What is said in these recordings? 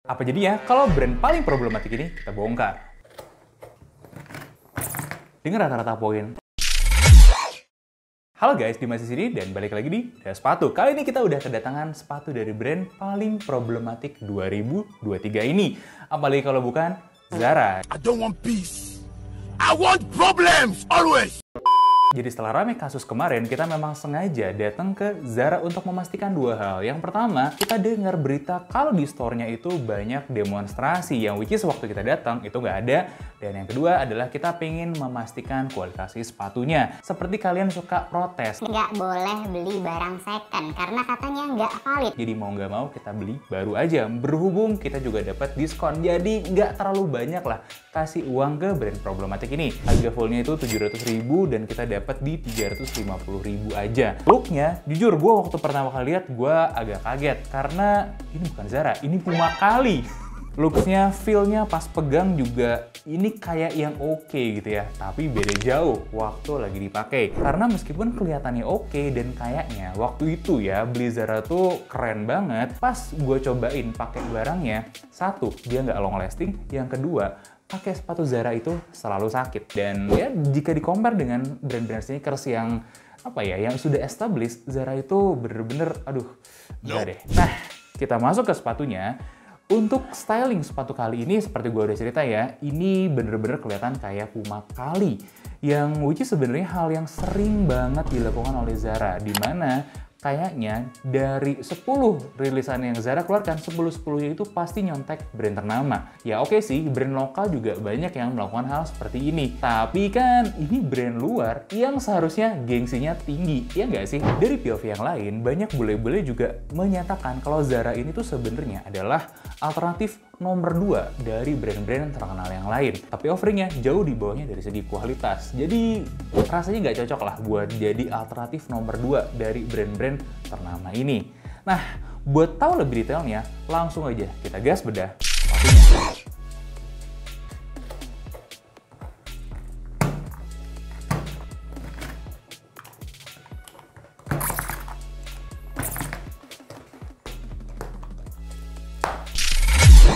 Apa jadinya kalau brand paling problematik ini kita bongkar? Dengan rata-rata poin. Halo guys, Dimas di sini dan balik lagi di Das Sepatu. Kali ini kita udah kedatangan sepatu dari brand paling problematik 2023 ini. Apalagi kalau bukan Zara. I don't want peace. I want problems always. Jadi setelah rame kasus kemarin, kita memang sengaja datang ke Zara untuk memastikan dua hal. Yang pertama, kita dengar berita kalau di store-nya itu banyak demonstrasi, yang which is waktu kita datang itu nggak ada. Dan yang kedua adalah kita pengen memastikan kualitas sepatunya. Seperti kalian suka protes. Nggak boleh beli barang second karena katanya nggak valid. Jadi mau nggak mau kita beli baru aja. Berhubung kita juga dapat diskon, jadi nggak terlalu banyak lah kasih uang ke brand problematik ini. Harga fullnya itu 700.000 dan kita dapat di 350.000 aja. Looknya, jujur gue waktu pertama kali lihat gue agak kaget karena ini bukan Zara, ini Puma kali. Looksnya, feel-nya pas pegang juga ini kayak yang oke gitu ya. Tapi beda jauh waktu lagi dipakai. Karena meskipun kelihatannya oke dan kayaknya waktu itu ya beli Zara tuh keren banget. Pas gue cobain pakai barangnya, satu, dia nggak long lasting. Yang kedua, pakai sepatu Zara itu selalu sakit. Dan ya jika di-compare dengan brand-brand sneakers yang apa ya, yang sudah established, Zara itu bener-bener aduh, enggak deh. Nah, kita masuk ke sepatunya. Untuk styling sepatu kali ini, seperti gue udah cerita ya, ini bener-bener kelihatan kayak Puma kali. Yang which is sebenarnya hal yang sering banget dilakukan oleh Zara. Dimana kayaknya dari 10 rilisan yang Zara keluarkan, 10-10-nya itu pasti nyontek brand ternama. Ya oke sih, brand lokal juga banyak yang melakukan hal seperti ini. Tapi kan ini brand luar yang seharusnya gengsinya tinggi, ya nggak sih? Dari POV yang lain, banyak bule-bule juga menyatakan kalau Zara ini tuh sebenarnya adalah alternatif nomor 2 dari brand-brand terkenal yang lain. Tapi offeringnya jauh di bawahnya dari segi kualitas. Jadi rasanya nggak cocok lah buat jadi alternatif nomor 2 dari brand-brand ternama ini. Nah, buat tahu lebih detailnya, langsung aja kita gas bedah sepatunya.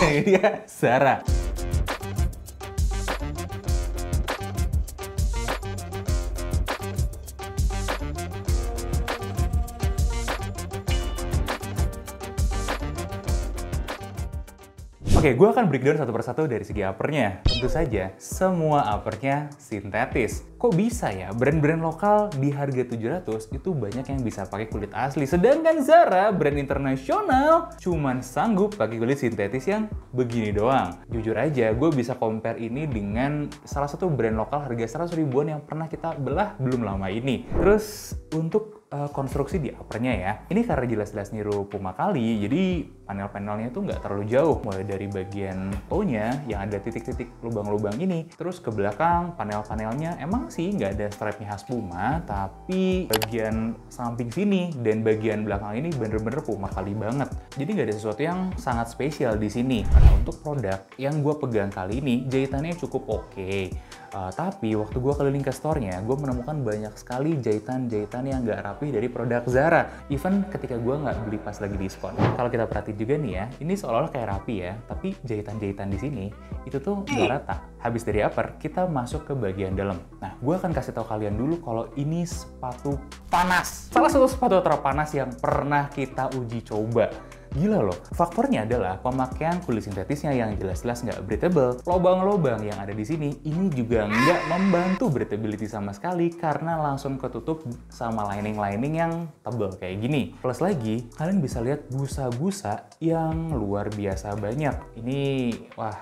Ini dia Zara. Oke, gue akan breakdown satu persatu dari segi uppernya. Tentu saja, semua uppernya sintetis. Kok bisa ya, brand-brand lokal di harga 700 itu banyak yang bisa pakai kulit asli. Sedangkan Zara, brand internasional, cuman sanggup pakai kulit sintetis yang begini doang. Jujur aja, gue bisa compare ini dengan salah satu brand lokal harga 100 ribuan yang pernah kita belah belum lama ini. Terus, untuk konstruksi di uppernya ya, ini karena jelas-jelas niru Puma kali, jadi panel-panelnya itu nggak terlalu jauh. Mulai dari bagian toe-nya yang ada titik-titik lubang-lubang ini, terus ke belakang panel-panelnya emang sih nggak ada strapnya khas Puma, tapi bagian samping sini dan bagian belakang ini bener-bener Puma kali banget. Jadi nggak ada sesuatu yang sangat spesial di sini. Nah, untuk produk yang gue pegang kali ini, jahitannya cukup oke. Tapi waktu gue keliling ke store-nya, gue menemukan banyak sekali jahitan-jahitan yang nggak rapi dari produk Zara. Even ketika gue nggak beli pas lagi diskon. Kalau kita perhatiin juga nih ya, ini seolah-olah kayak rapi ya, tapi jahitan-jahitan di sini itu tuh nggak rata. Habis dari upper, kita masuk ke bagian dalam. Nah, gue akan kasih tahu kalian dulu kalau ini sepatu panas. Salah satu sepatu terpanas yang pernah kita uji coba. Gila loh, faktornya adalah pemakaian kulit sintetisnya yang jelas-jelas nggak breathable. Lobang-lobang yang ada di sini ini juga nggak membantu breathability sama sekali karena langsung ketutup sama lining-lining yang tebal kayak gini. Plus lagi, kalian bisa lihat busa-busa yang luar biasa banyak. Ini, wah,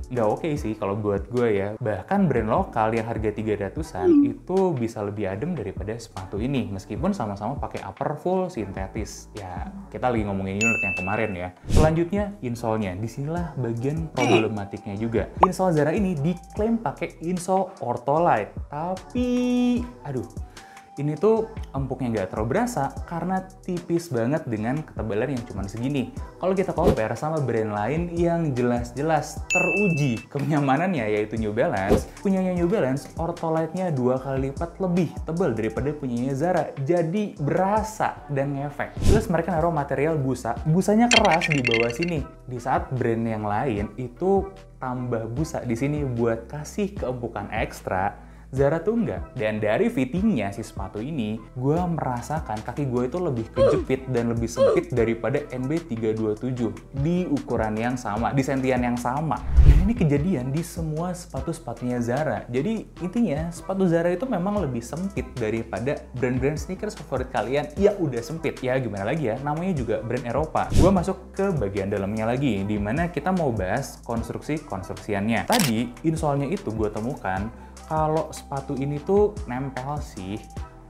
nggak oke sih kalau buat gue ya. Bahkan brand lokal yang harga 300-an itu bisa lebih adem daripada sepatu ini. Meskipun sama-sama pakai upper full sintetis. Ya, kita lagi ngomongin unit yang kemarin ya. Selanjutnya, insole-nya. Disinilah bagian problematiknya juga. Insole Zara ini diklaim pakai insole Ortholite. Tapi, aduh, Ini tuh empuknya nggak terlalu berasa karena tipis banget dengan ketebalan yang cuma segini. Kalau kita compare sama brand lain yang jelas-jelas teruji kenyamanannya yaitu New Balance, punyanya New Balance Ortholite-nya 2 kali lipat lebih tebal daripada punyanya Zara. Jadi berasa dan ngefek. Terus mereka naruh material busa. Busanya keras di bawah sini. Di saat brand yang lain itu tambah busa di sini buat kasih keempukan ekstra, Zara tuh enggak. Dan dari fittingnya si sepatu ini, gue merasakan kaki gue itu lebih kejepit dan lebih sempit daripada NB327 di ukuran yang sama, di sentian yang sama. Dan ini kejadian di semua sepatu-sepatunya Zara. Jadi intinya sepatu Zara itu memang lebih sempit daripada brand-brand sneakers favorit kalian. Ya udah sempit, ya gimana lagi ya, namanya juga brand Eropa. Gue masuk ke bagian dalamnya lagi, dimana kita mau bahas konstruksiannya. Tadi insole-nya itu gue temukan kalau sepatu ini tuh nempel sih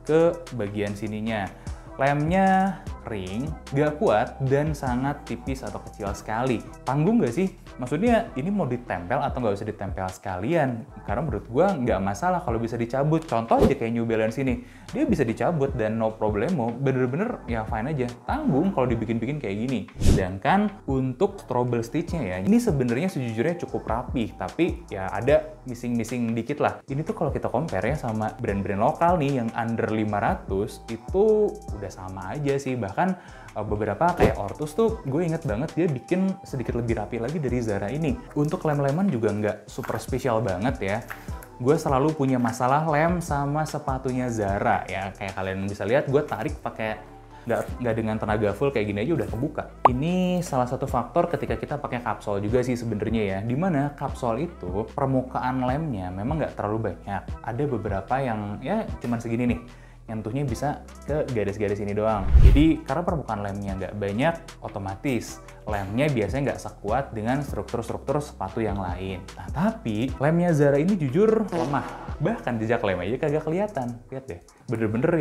ke bagian sininya. Lemnya ring, gak kuat, dan sangat tipis atau kecil sekali. Tanggung gak sih? Maksudnya ini mau ditempel atau nggak usah ditempel sekalian? Karena menurut gue nggak masalah kalau bisa dicabut. Contoh aja kayak New Balance ini. Dia bisa dicabut dan no problemo. Bener-bener ya fine aja. Tanggung kalau dibikin-bikin kayak gini. Sedangkan untuk trouble stitch-nya ya, ini sebenarnya sejujurnya cukup rapih. Tapi ya ada missing-missing dikit lah. Ini tuh kalau kita compare ya sama brand-brand lokal nih yang under 500, itu udah sama aja sih. Bahkan beberapa kayak Ortus tuh gue inget banget dia bikin sedikit lebih rapi lagi dari Zara ini. Untuk lem-leman juga nggak super spesial banget ya. Gue selalu punya masalah lem sama sepatunya Zara ya. Kayak kalian bisa lihat gue tarik pakai nggak dengan tenaga full kayak gini aja udah kebuka. Ini salah satu faktor ketika kita pakai kapsul juga sih sebenarnya ya. Dimana kapsul itu permukaan lemnya memang nggak terlalu banyak. Ada beberapa yang ya cuman segini nih. Nyentuhnya bisa ke garis-garis ini doang. Jadi karena permukaan lemnya nggak banyak, otomatis lemnya biasanya nggak sekuat dengan struktur-struktur sepatu yang lain. Nah tapi lemnya Zara ini jujur lemah. Bahkan jejak lem aja kagak kelihatan. Lihat deh, bener-bener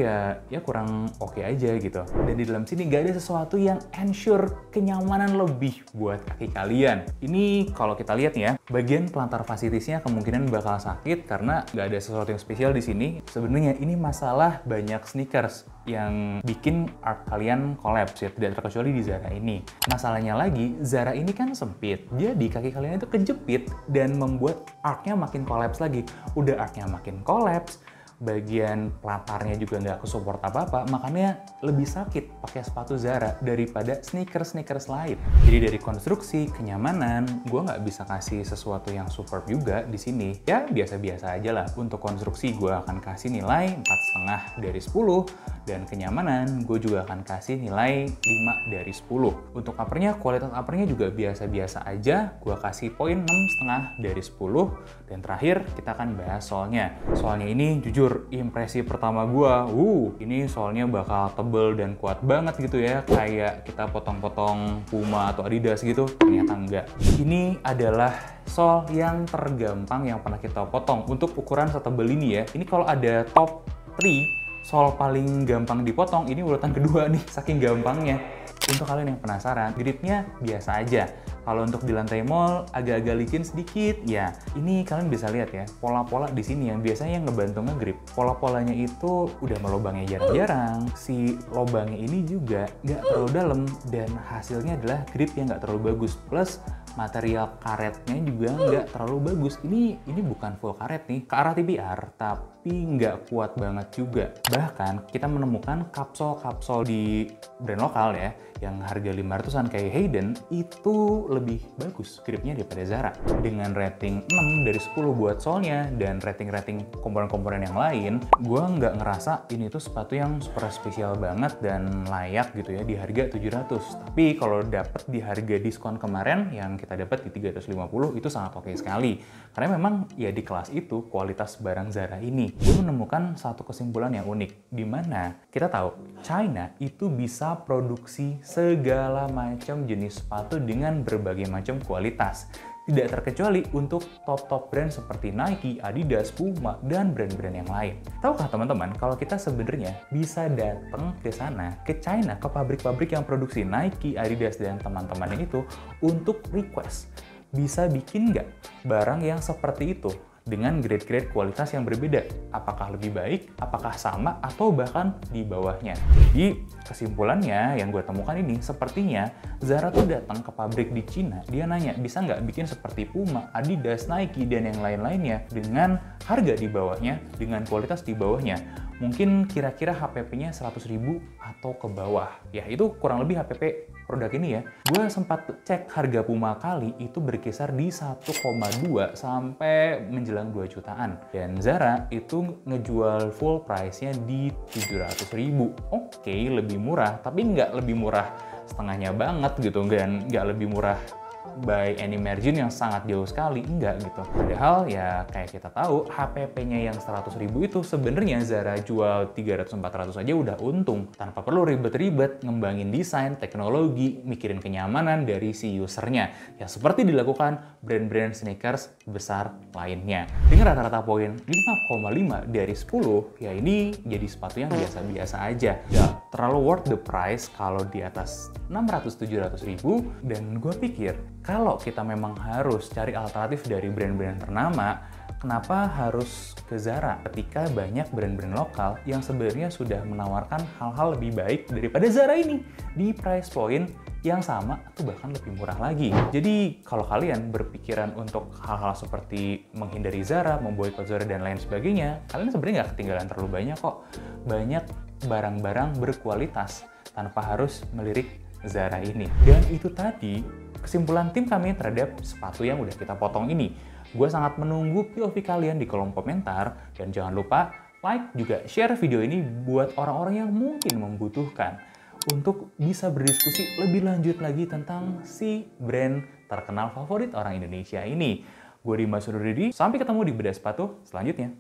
ya kurang oke aja gitu. Dan di dalam sini nggak ada sesuatu yang ensure kenyamanan lebih buat kaki kalian. Ini kalau kita lihat nih ya, bagian plantar fasciitisnya kemungkinan bakal sakit karena nggak ada sesuatu yang spesial di sini. Sebenarnya ini masalah banyak sneakers yang bikin art kalian collapse ya, tidak terkecuali di Zara ini. Masalahnya lagi, Zara ini kan sempit, jadi kaki kalian itu kejepit dan membuat artnya makin collapse lagi. Udah artnya makin collapse, bagian pelatarnya juga nggak kesupport apa-apa, makanya lebih sakit pakai sepatu Zara daripada sneakers lain. Jadi dari konstruksi, kenyamanan, gue nggak bisa kasih sesuatu yang superb juga di sini. Ya biasa-biasa aja lah. Untuk konstruksi gue akan kasih nilai 4,5 dari 10, dan kenyamanan gue juga akan kasih nilai 5 dari 10. Untuk uppernya, kualitas uppernya juga biasa-biasa aja, gue kasih poin 6,5 dari 10. Dan terakhir kita akan bahas soalnya. Soalnya ini jujur impresi pertama gua, ini soalnya bakal tebel dan kuat banget gitu ya, kayak kita potong-potong Puma atau Adidas gitu. Ternyata enggak. Ini adalah sol yang tergampang yang pernah kita potong untuk ukuran setebel ini ya. Ini kalau ada top 3 sol paling gampang dipotong, ini urutan kedua nih, saking gampangnya. Untuk kalian yang penasaran, gripnya biasa aja. Kalau untuk di lantai mall agak-agak licin sedikit, ya ini kalian bisa lihat ya, pola-pola di sini yang biasanya yang ngebantu ngegrip. Pola-polanya itu udah melobangnya jarang-jarang, si lobangnya ini juga nggak terlalu dalam, dan hasilnya adalah grip yang nggak terlalu bagus. Plus material karetnya juga nggak terlalu bagus. Ini bukan full karet nih, ke arah TBR, tapi nggak kuat banget juga. Bahkan kita menemukan kapsul-kapsul di brand lokal ya, yang harga 500-an kayak Hayden, itu lebih bagus gripnya daripada Zara. Dengan rating 6 dari 10 buat solnya, dan rating-rating komponen-komponen yang lain, gue nggak ngerasa ini tuh sepatu yang super spesial banget dan layak gitu ya di harga 700. Tapi kalau dapet di harga diskon kemarin, yang kita dapat di 350, itu sangat oke sekali. Karena memang ya di kelas itu kualitas barang Zara ini. Gue menemukan satu kesimpulan yang unik, di mana kita tahu China itu bisa produksi segala macam jenis sepatu dengan berbagai macam kualitas. Tidak terkecuali untuk top-top brand seperti Nike, Adidas, Puma, dan brand-brand yang lain. Tahukah teman-teman, kalau kita sebenarnya bisa datang ke sana, ke China, ke pabrik-pabrik yang produksi Nike, Adidas, dan teman-temannya itu untuk request, bisa bikin nggak barang yang seperti itu dengan grade-grade kualitas yang berbeda. Apakah lebih baik, apakah sama, atau bahkan di bawahnya. Jadi kesimpulannya yang gue temukan ini, sepertinya Zara tuh datang ke pabrik di Cina, dia nanya, bisa nggak bikin seperti Puma, Adidas, Nike, dan yang lain-lainnya dengan harga di bawahnya, dengan kualitas di bawahnya. Mungkin kira-kira HPP-nya 100.000 atau ke bawah. Ya, itu kurang lebih HPP produk ini ya. Gue sempat cek harga Puma kali itu berkisar di 1,2 sampai menjelang 2 jutaan. Dan Zara itu ngejual full price-nya di 700.000. Oke, lebih murah, tapi nggak lebih murah setengahnya banget gitu. Nggak lebih murah by any margin yang sangat jauh sekali, enggak gitu. Padahal ya kayak kita tahu HPP-nya yang 100.000 itu sebenarnya Zara jual 300-400 aja udah untung tanpa perlu ribet-ribet ngembangin desain, teknologi, mikirin kenyamanan dari si usernya yang seperti dilakukan brand-brand sneakers besar lainnya. Dengan rata-rata poin 5,5 dari 10, ya ini jadi sepatu yang biasa-biasa aja. Gak terlalu worth the price kalau di atas 600-700 ribu, dan gue pikir kalau kita memang harus cari alternatif dari brand-brand ternama, kenapa harus ke Zara ketika banyak brand-brand lokal yang sebenarnya sudah menawarkan hal-hal lebih baik daripada Zara ini di price point yang sama atau bahkan lebih murah lagi. Jadi kalau kalian berpikiran untuk hal-hal seperti menghindari Zara, memboikot Zara dan lain sebagainya, kalian sebenarnya nggak ketinggalan terlalu banyak kok. Banyak barang-barang berkualitas tanpa harus melirik Zara ini. Dan itu tadi kesimpulan tim kami terhadap sepatu yang udah kita potong ini. Gue sangat menunggu POV kalian di kolom komentar, dan jangan lupa like juga share video ini buat orang-orang yang mungkin membutuhkan untuk bisa berdiskusi lebih lanjut lagi tentang si brand terkenal favorit orang Indonesia ini. Gue Dimas Sururidi, sampai ketemu di bedah sepatu selanjutnya.